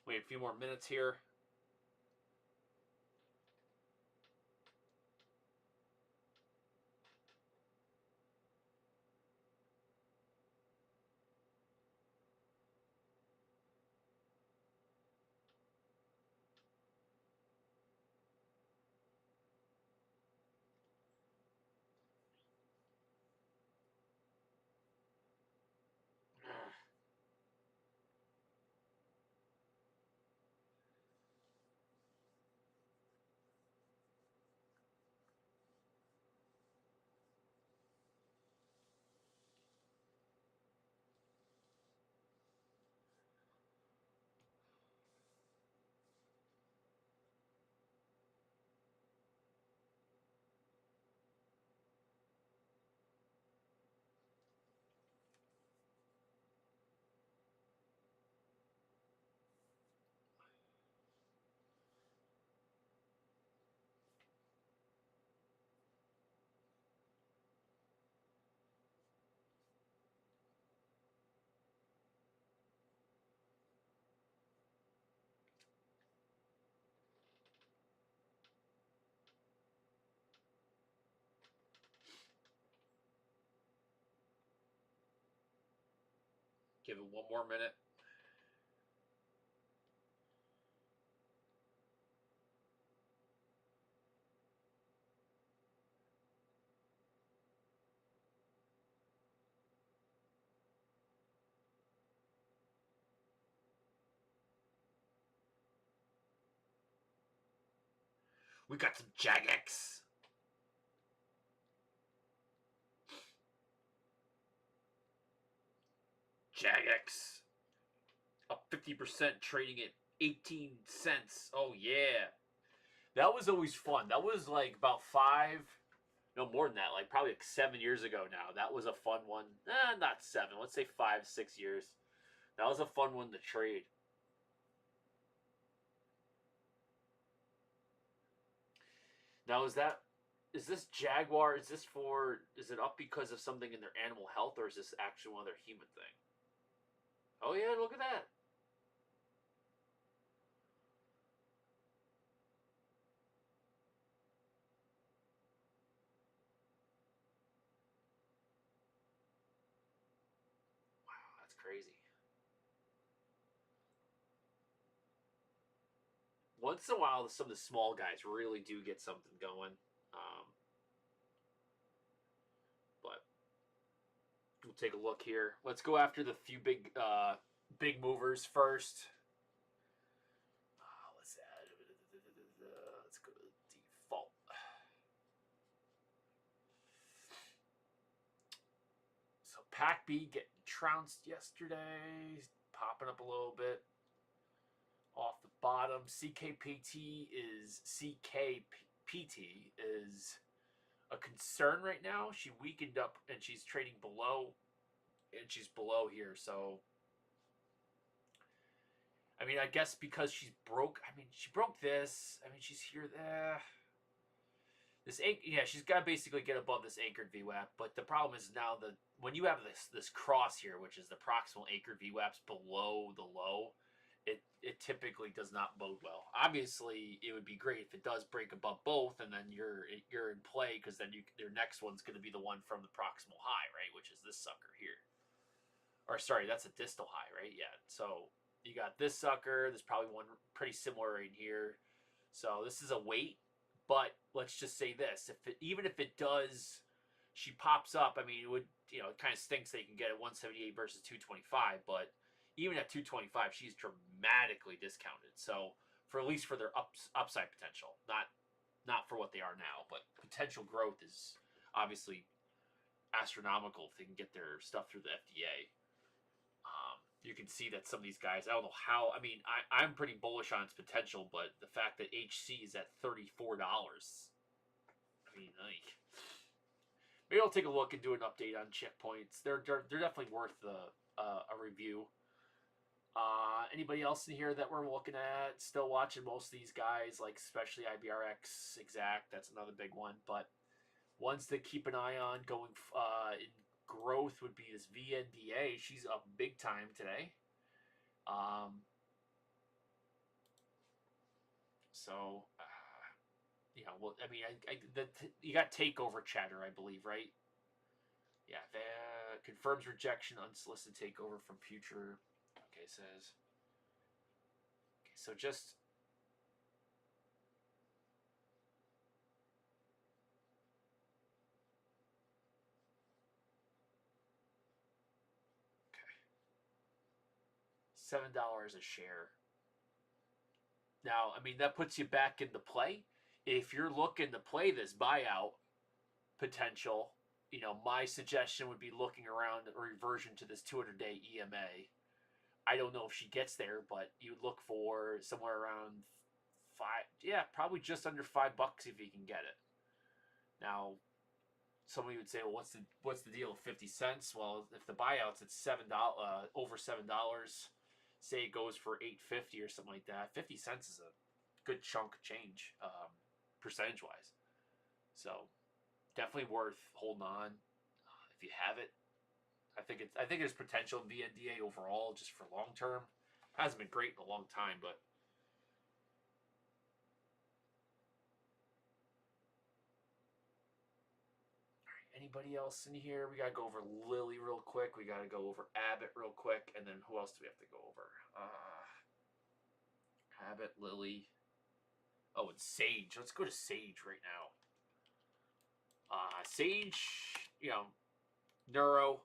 Wait a few more minutes here. Give it one more minute. We got some Jagex. Jagex. Up 50%, trading at 18 cents. Oh, yeah. That was always fun. That was like about no more than that, like probably like 7 years ago now. That was a fun one. Not seven. Let's say 5, 6 years. That was a fun one to trade. Now, is this Jaguar? Is it up because of something in their animal health, or is this actually one of their human thing? Oh yeah, look at that. Wow, that's crazy. Once in a while, some of the small guys really do get something going. Um, but we'll take a look here. Let's go after the few big movers first. Let's add. Let's go to default. So Pac B getting trounced yesterday, popping up a little bit off the bottom. CKPT is a concern right now. She weakened up and she's trading below, and she's below here. So I mean, I guess because she's broke. I mean, she broke this. I mean, she's here there. She's got to basically get above this anchored VWAP. But the problem is now that when you have this cross here, which is the proximal anchored VWAPs below the low, it typically does not bode well. Obviously, it would be great if it does break above both, and then you're in play because then your next one's going to be the one from the proximal high, right? Which is this sucker here. Or sorry, that's a distal high, right? Yeah. So you got this sucker. There's probably one pretty similar in here. So this is a wait. But let's just say this: even if it does, she pops up. I mean, it kind of stinks that you can get at 178 versus 225. But even at 225, she's dramatically discounted. So for at least for their upside potential, not for what they are now, but potential growth is obviously astronomical if they can get their stuff through the FDA. You can see that some of these guys, I don't know how. I mean, I'm pretty bullish on its potential, but the fact that HC is at $34, I mean, like, maybe I'll take a look and do an update on checkpoints. They're definitely worth a review. Anybody else in here that we're looking at? Still watching most of these guys, like especially IBRX Exact. That's another big one. But ones to keep an eye on going in growth would be this VNDA. She's up big time today. Um, So, well, I mean, you got takeover chatter, I believe, right? Yeah, confirms rejection, unsolicited takeover from future. Okay, says. Okay, so just. Okay. $7 a share. Now, I mean, that puts you back into play. If you're looking to play this buyout potential, my suggestion would be looking around a reversion to this 200-day EMA. I don't know if she gets there, but you'd look for somewhere around probably just under $5 if you can get it. Now, somebody would say, well, what's the deal? 50 cents? Well, if the buyout's at $7, over $7, say it goes for $8.50 or something like that, 50 cents is a good chunk of change, percentage wise. So definitely worth holding on if you have it. I think there's potential in VNDA overall just for long term. Hasn't been great in a long time, but anybody else in here? We gotta go over Lily real quick. We gotta go over Abbott real quick, and then who else do we have to go over? Abbott, Lily. Oh, and Sage. Let's go to Sage right now. Sage, Neuro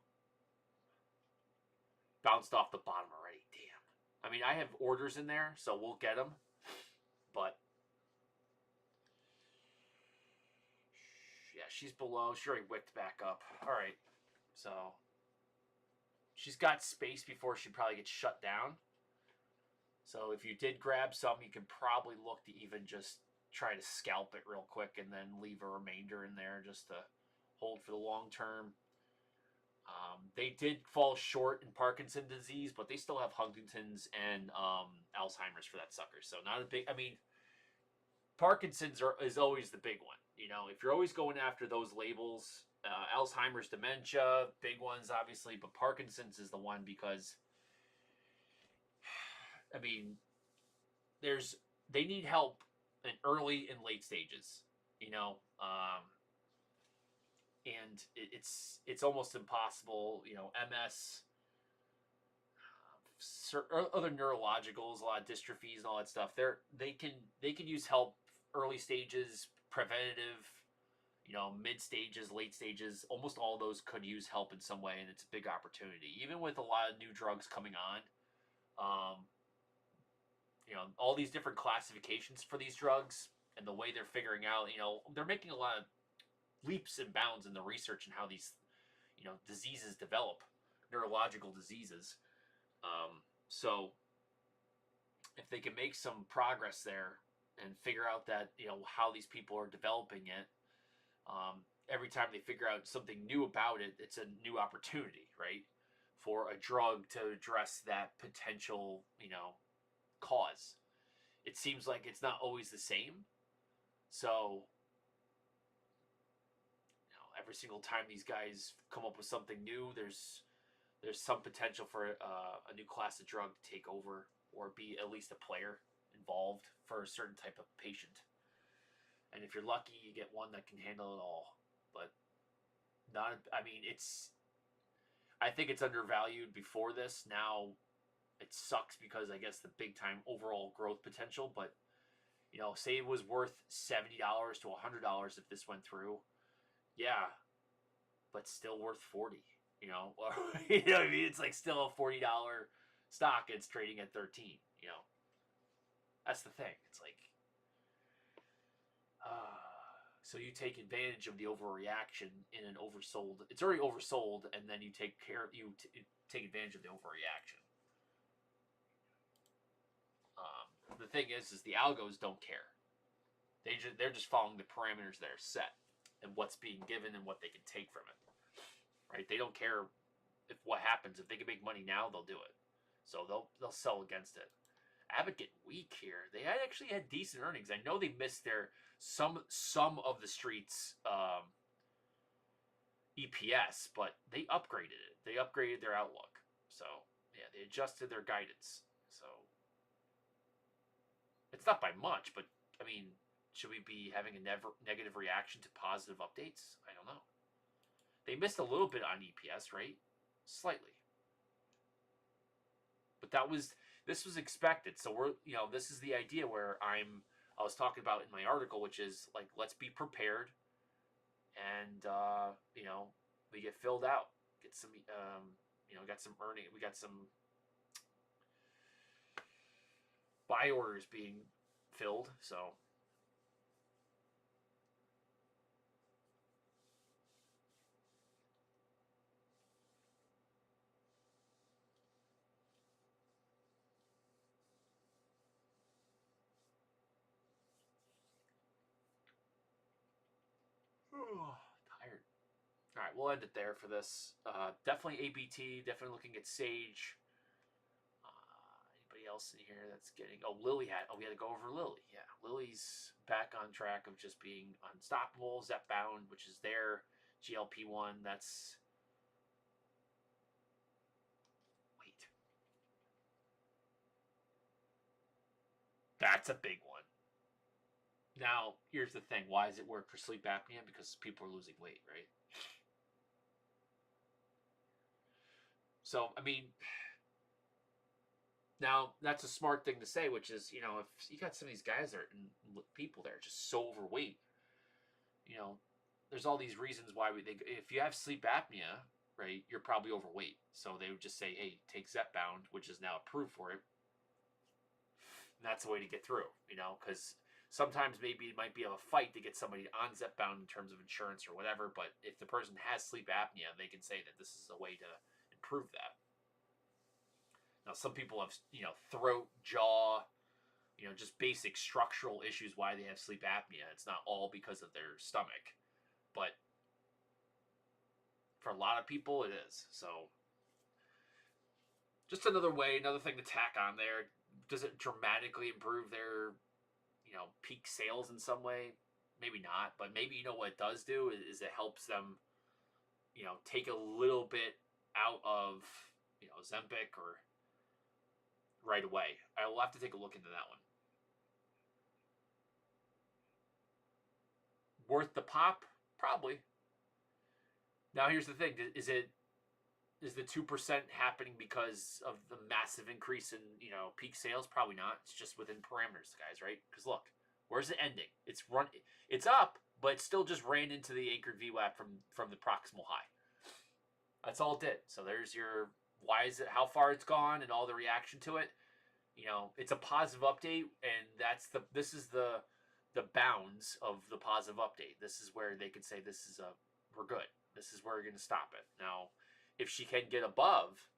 bounced off the bottom already. Damn. I mean, I have orders in there, so we'll get them. But yeah, she's below. She already wicked back up. All right, so she's got space before she probably gets shut down. So if you did grab some, you can probably look to even just try to scalp it real quick and then leave a remainder in there just to hold for the long term. They did fall short in Parkinson's disease, but they still have Huntington's and Alzheimer's for that sucker. So not a big. I mean, Parkinson's is always the big one. If you're always going after those labels, Alzheimer's, dementia, big ones obviously, but Parkinson's is the one because, I mean, they need help in early and late stages. And it's almost impossible. MS, other neurologicals, a lot of dystrophies and all that stuff. They can use help early stages, preventative, mid stages, late stages. Almost all those could use help in some way, and it's a big opportunity. Even with a lot of new drugs coming on, all these different classifications for these drugs and the way they're figuring out, they're making a lot of leaps and bounds in the research and how these, diseases develop, neurological diseases. So if they can make some progress there and figure out that, how these people are developing it, every time they figure out something new about it, it's a new opportunity, right? For a drug to address that potential, cause. It seems like it's not always the same. So, every single time these guys come up with something new, there's some potential for a new class of drug to take over or be at least a player involved for a certain type of patient. And if you're lucky, you get one that can handle it all. But I think it's undervalued before this. Now it sucks because I guess the big time overall growth potential, but say it was worth $70 to $100 if this went through. Yeah, but still worth 40. You know what I mean? It's like still a $40 stock. It's trading at 13. That's the thing. It's like, so you take advantage of the overreaction in an oversold. It's already oversold, and then you take take advantage of the overreaction. The thing is the algos don't care. They're just following the parameters that are set and what's being given and what they can take from it. Right? They don't care if what happens. If they can make money now, they'll do it. So they'll sell against it. Abbott getting weak here. They actually had decent earnings. I know they missed their some of the streets EPS, but they upgraded it. They upgraded their outlook. So yeah, they adjusted their guidance. So it's not by much, but I mean, should we be having a negative reaction to positive updates? I don't know. They missed a little bit on EPS, right? Slightly. But this was expected. So this is the idea where I was talking about in my article, which is like, let's be prepared, and we get filled out, get some, got some earning, we got some buy orders being filled. So tired. All right, we'll end it there for this. Definitely ABT. Definitely looking at Sage. Anybody else in here that's getting? Oh, Lily had. Oh, we had to go over Lily. Yeah, Lily's back on track of just being unstoppable. Zepbound, which is their GLP-1. That's That's a big one. Now, here's the thing. Why does it work for sleep apnea? Because people are losing weight, right? So, I mean, now that's a smart thing to say, which is, if you got some of these guys there and people that are just so overweight, there's all these reasons why if you have sleep apnea, right, you're probably overweight. So they would just say, hey, take Zepbound, which is now approved for it. And that's the way to get through, because sometimes maybe it might be a fight to get somebody on Zepbound in terms of insurance or whatever. But if the person has sleep apnea, they can say that this is a way to improve that. Now, some people have, throat, jaw, just basic structural issues why they have sleep apnea. It's not all because of their stomach, but for a lot of people, it is. So, just another thing to tack on there. Does it dramatically improve their, peak sales in some way? Maybe not, but maybe what it does do is it helps them, take a little bit out of, Ozempic or right away. I will have to take a look into that one. Worth the pop? Probably. Now here's the thing: is the 2% happening because of the massive increase in peak sales? Probably not. It's just within parameters, guys, right? Because look, where's it ending? It's up, but it still just ran into the anchored VWAP from the proximal high. That's all it did. So there's your why is it, how far it's gone, and all the reaction to it. It's a positive update, and this is the bounds of the positive update. This is where they could say we're good. This is where we're going to stop it. Now, if she can get above,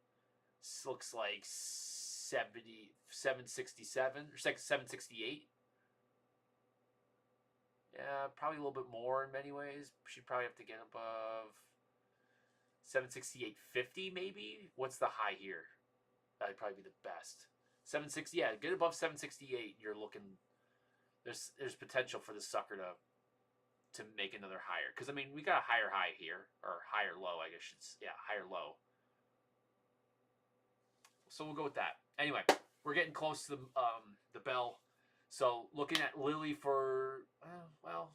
looks like 767 or 768. Yeah, probably a little bit more in many ways. She'd probably have to get above 768.50 maybe. What's the high here? That'd probably be the best. 760. Yeah, get above 768. You're looking. There's potential for the sucker to make another higher, because I mean we got a higher high here, or higher low, I guess. Higher low. So we'll go with that. Anyway, we're getting close to the bell. So looking at Lily for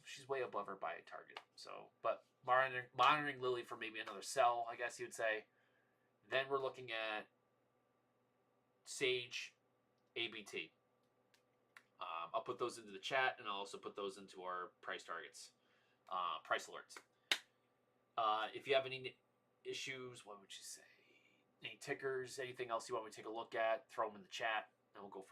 she's way above her buy target. So, but monitoring Lily for maybe another sell, I guess you would say. Then we're looking at Sage, ABT. I'll put those into the chat, and I'll also put those into our price targets, price alerts. If you have any issues, what would you say? Any tickers, anything else you want me to take a look at, throw them in the chat, and we'll go from